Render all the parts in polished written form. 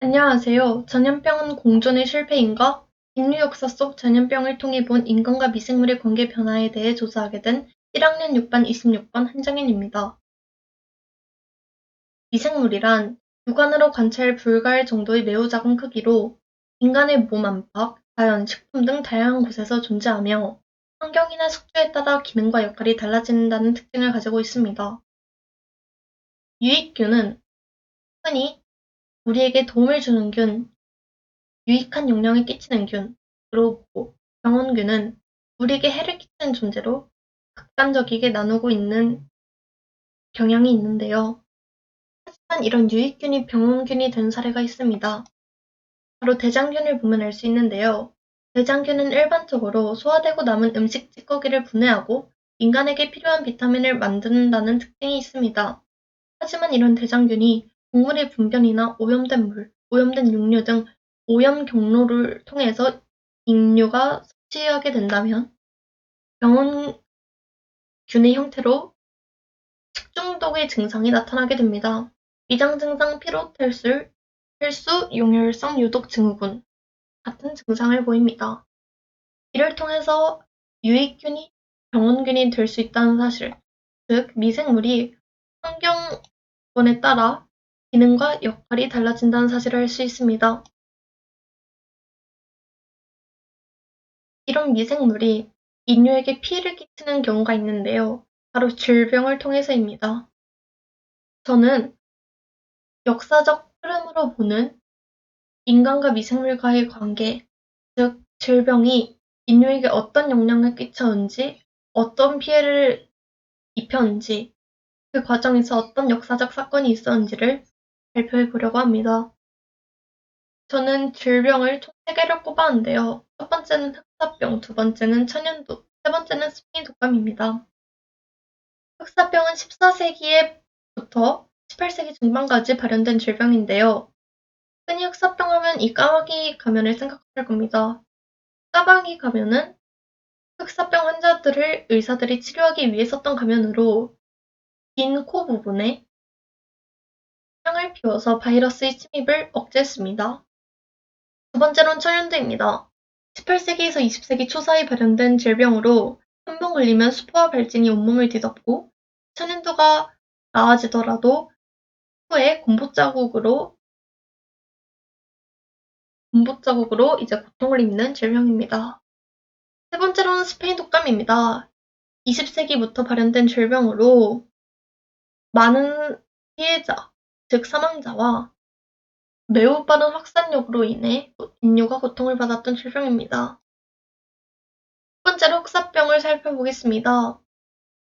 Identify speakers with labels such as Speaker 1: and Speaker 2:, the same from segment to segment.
Speaker 1: 안녕하세요. 전염병은 공존의 실패인가? 인류 역사 속 전염병을 통해 본 인간과 미생물의 관계 변화에 대해 조사하게 된 1학년 6반 26번 한정인입니다. 미생물이란 육안으로 관찰 불가할 정도의 매우 작은 크기로 인간의 몸 안팎, 자연, 식품 등 다양한 곳에서 존재하며 환경이나 숙주에 따라 기능과 역할이 달라진다는 특징을 가지고 있습니다. 유익균은 흔히 우리에게 도움을 주는 균, 유익한 영향을 끼치는 균으로 보고 병원균은 우리에게 해를 끼치는 존재로 극단적이게 나누고 있는 경향이 있는데요. 하지만 이런 유익균이 병원균이 된 사례가 있습니다. 바로 대장균을 보면 알 수 있는데요. 대장균은 일반적으로 소화되고 남은 음식 찌꺼기를 분해하고 인간에게 필요한 비타민을 만든다는 특징이 있습니다. 하지만 이런 대장균이 동물의 분변이나 오염된 물, 오염된 육류 등 오염 경로를 통해서 인류가 섭취하게 된다면 병원균의 형태로 식중독의 증상이 나타나게 됩니다. 위장 증상 피로, 탈출, 혈수, 용혈성 유독 증후군 같은 증상을 보입니다. 이를 통해서 유익균이 병원균이 될 수 있다는 사실, 즉 미생물이 환경원에 따라 기능과 역할이 달라진다는 사실을 알 수 있습니다. 이런 미생물이 인류에게 피해를 끼치는 경우가 있는데요. 바로 질병을 통해서입니다. 저는 역사적 흐름으로 보는 인간과 미생물과의 관계, 즉 질병이 인류에게 어떤 영향을 끼쳤는지, 어떤 피해를 입혔는지, 그 과정에서 어떤 역사적 사건이 있었는지를 발표해 보려고 합니다. 저는 질병을 총 3개를 꼽았는데요. 첫 번째는 흑사병, 두 번째는 천연두, 세 번째는 스페인 독감입니다. 흑사병은 14세기에부터 18세기 중반까지 발현된 질병인데요. 흔히 흑사병 하면 이 까마귀 가면을 생각하실 겁니다. 까마귀 가면은 흑사병 환자들을 의사들이 치료하기 위해 썼던 가면으로 긴 코 부분에 향을 피워서 바이러스의 침입을 억제했습니다. 두 번째로는 천연두입니다. 18세기에서 20세기 초 사이 발현된 질병으로 한 번 걸리면 수포와 발진이 온몸을 뒤덮고 천연두가 나아지더라도 후에 공포자국으로 이제 고통을 입는 질병입니다. 세 번째로는 스페인 독감입니다. 20세기부터 발현된 질병으로 많은 피해자, 즉 사망자와 매우 빠른 확산력으로 인해 인류가 고통을 받았던 질병입니다. 첫 번째로 흑사병을 살펴보겠습니다.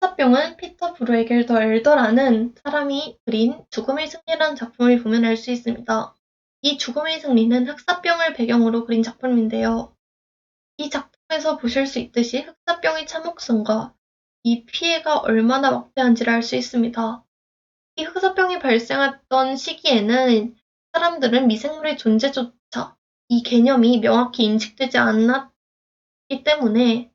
Speaker 1: 흑사병은 피터 브루에겔 더 엘더라는 사람이 그린 죽음의 승리라는 작품을 보면 알 수 있습니다. 이 죽음의 승리는 흑사병을 배경으로 그린 작품인데요. 이 작품에서 보실 수 있듯이 흑사병의 참혹성과 이 피해가 얼마나 막대한지를 알 수 있습니다. 이 흑사병이 발생했던 시기에는 사람들은 미생물의 존재조차 이 개념이 명확히 인식되지 않았기 때문에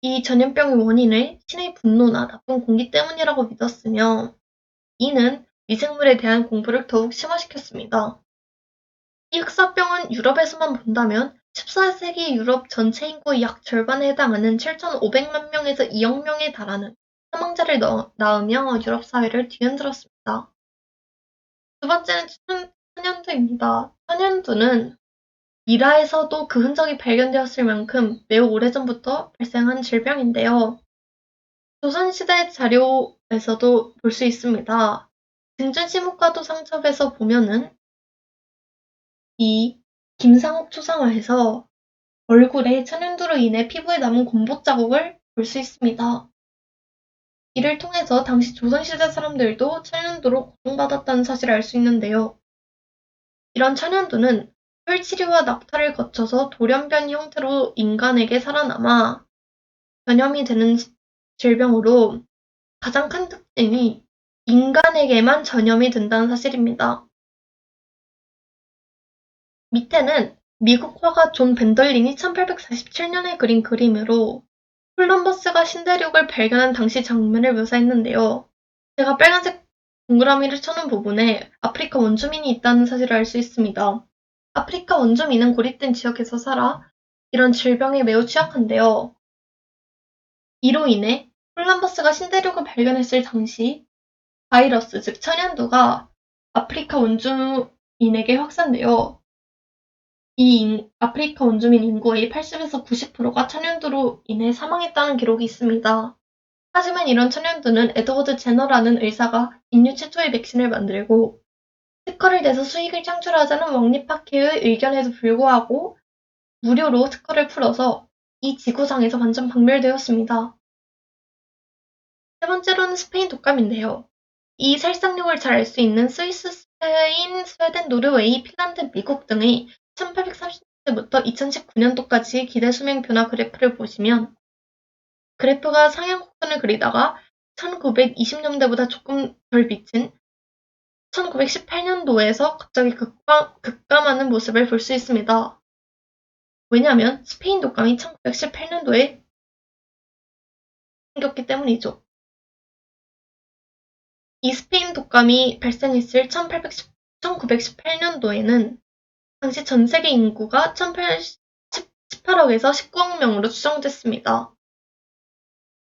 Speaker 1: 이 전염병의 원인을 신의 분노나 나쁜 공기 때문이라고 믿었으며 이는 미생물에 대한 공부를 더욱 심화시켰습니다. 이 흑사병은 유럽에서만 본다면 14세기 유럽 전체 인구의 약 절반에 해당하는 7,500만 명에서 2억 명에 달하는 사망자를 낳으며 유럽 사회를 뒤흔들었습니다. 두 번째는 천연두입니다. 천연두는 미라에서도 그 흔적이 발견되었을 만큼 매우 오래전부터 발생한 질병인데요. 조선시대 자료에서도 볼 수 있습니다. 등준시목과도 상첩에서 보면은 이 김상옥 초상화에서 얼굴에 천연두로 인해 피부에 남은 공보 자국을 볼 수 있습니다. 이를 통해서 당시 조선시대 사람들도 천연두로 고통받았다는 사실을 알 수 있는데요. 이런 천연두는 혈치료와 낙타를 거쳐서 돌연변 형태로 인간에게 살아남아 전염이 되는 질병으로 가장 큰 특징이 인간에게만 전염이 된다는 사실입니다. 밑에는 미국 화가 존 벤덜린이 1847년에 그린 그림으로 콜럼버스가 신대륙을 발견한 당시 장면을 묘사했는데요. 제가 빨간색 동그라미를 쳐놓은 부분에 아프리카 원주민이 있다는 사실을 알 수 있습니다. 아프리카 원주민은 고립된 지역에서 살아 이런 질병에 매우 취약한데요. 이로 인해 콜럼버스가 신대륙을 발견했을 당시 바이러스, 즉 천연두가 아프리카 원주민에게 확산되어 아프리카 원주민 인구의 80에서 90%가 천연두로 인해 사망했다는 기록이 있습니다. 하지만 이런 천연두는 에드워드 제너라는 의사가 인류 최초의 백신을 만들고 특허를 내서 수익을 창출하자는 왕립학회의 의견에도 불구하고 무료로 특허를 풀어서 이 지구상에서 완전 박멸되었습니다. 세 번째로는 스페인 독감인데요. 이 살상력을 잘 알 수 있는 스위스, 스페인, 스웨덴, 노르웨이, 핀란드, 미국 등의 1830년대부터 2019년도까지 기대 수명 변화 그래프를 보시면 그래프가 상향 곡선을 그리다가 1920년대보다 조금 덜 비친 1918년도에서 갑자기 급감하는 모습을 볼 수 있습니다. 왜냐하면 스페인 독감이 1918년도에 생겼기 때문이죠. 이 스페인 독감이 발생했을 1918년도에는 당시 전 세계 인구가 18억에서 19억 명으로 추정됐습니다.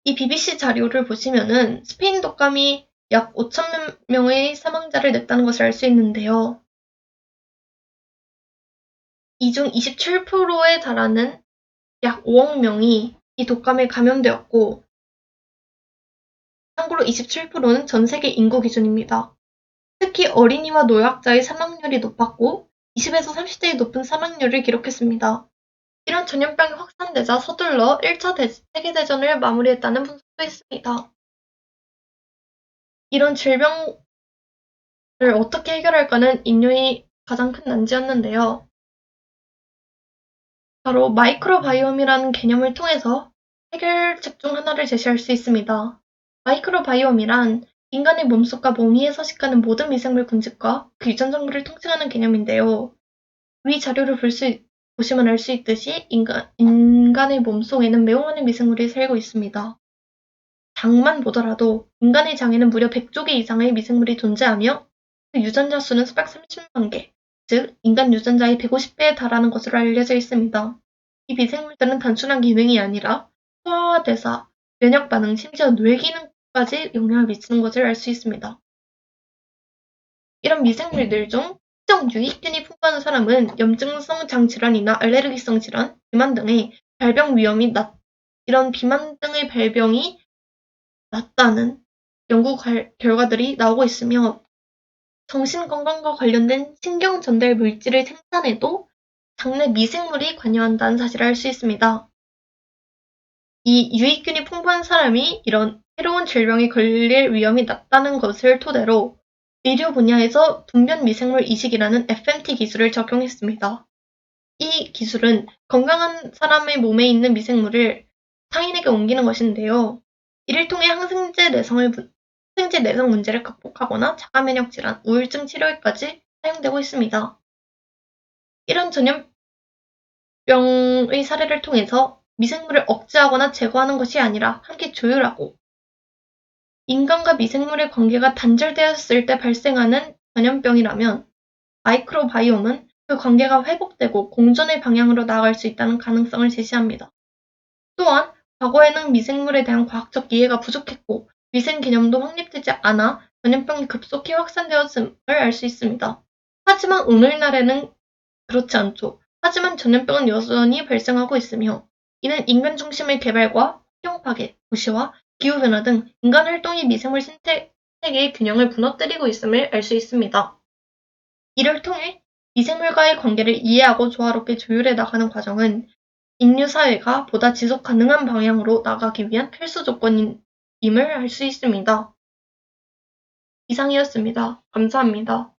Speaker 1: 이 BBC 자료를 보시면은 스페인 독감이 약 5천 명의 사망자를 냈다는 것을 알 수 있는데요. 이 중 27%에 달하는 약 5억 명이 이 독감에 감염되었고, 참고로 27%는 전 세계 인구 기준입니다. 특히 어린이와 노약자의 사망률이 높았고 20에서 30대의 높은 사망률을 기록했습니다. 이런 전염병이 확산되자 서둘러 1차 세계대전을 마무리했다는 분석도 있습니다. 이런 질병을 어떻게 해결할까는 인류의 가장 큰 난제였는데요. 바로 마이크로바이옴이라는 개념을 통해서 해결책 중 하나를 제시할 수 있습니다. 마이크로바이옴이란 인간의 몸속과 몸 위에 서식하는 모든 미생물 군집과 그 유전 정보를 통칭하는 개념인데요. 위 자료를 보시면 알 수 있듯이 인간의 몸속에는 매우 많은 미생물이 살고 있습니다. 장만 보더라도 인간의 장에는 무려 100조 개 이상의 미생물이 존재하며 그 유전자 수는 수백 30만 개, 즉 인간 유전자의 150배에 달하는 것으로 알려져 있습니다. 이 미생물들은 단순한 기능이 아니라 소화와 대사, 면역 반응, 심지어 뇌 기능까지 영향을 미치는 것을 알 수 있습니다. 이런 미생물들 중 특정 유익균이 풍부한 사람은 염증성 장질환이나 알레르기성 질환, 비만 등의 발병 위험이 이런 비만 등의 발병이 낮다는 연구 결과들이 나오고 있으며 정신건강과 관련된 신경 전달 물질을 생산해도 장내 미생물이 관여한다는 사실을 알 수 있습니다. 이 유익균이 풍부한 사람이 이런 새로운 질병에 걸릴 위험이 낮다는 것을 토대로 의료 분야에서 분변 미생물 이식이라는 FMT 기술을 적용했습니다. 이 기술은 건강한 사람의 몸에 있는 미생물을 타인에게 옮기는 것인데요. 이를 통해 항생제 내성 문제를 극복하거나 자가 면역 질환, 우울증 치료에까지 사용되고 있습니다. 이런 전염병의 사례를 통해서 미생물을 억제하거나 제거하는 것이 아니라 함께 조율하고 인간과 미생물의 관계가 단절되었을 때 발생하는 전염병이라면 마이크로바이옴은 그 관계가 회복되고 공존의 방향으로 나아갈 수 있다는 가능성을 제시합니다. 또한 과거에는 미생물에 대한 과학적 이해가 부족했고 위생 개념도 확립되지 않아 전염병이 급속히 확산되었음을 알 수 있습니다. 하지만 오늘날에는 그렇지 않죠. 하지만 전염병은 여전히 발생하고 있으며 이는 인간 중심의 개발과 환경 파괴, 도시화, 기후변화 등 인간 활동이 미생물 생태계의 균형을 무너뜨리고 있음을 알 수 있습니다. 이를 통해 미생물과의 관계를 이해하고 조화롭게 조율해 나가는 과정은 인류 사회가 보다 지속 가능한 방향으로 나가기 위한 필수 조건임을 알 수 있습니다. 이상이었습니다. 감사합니다.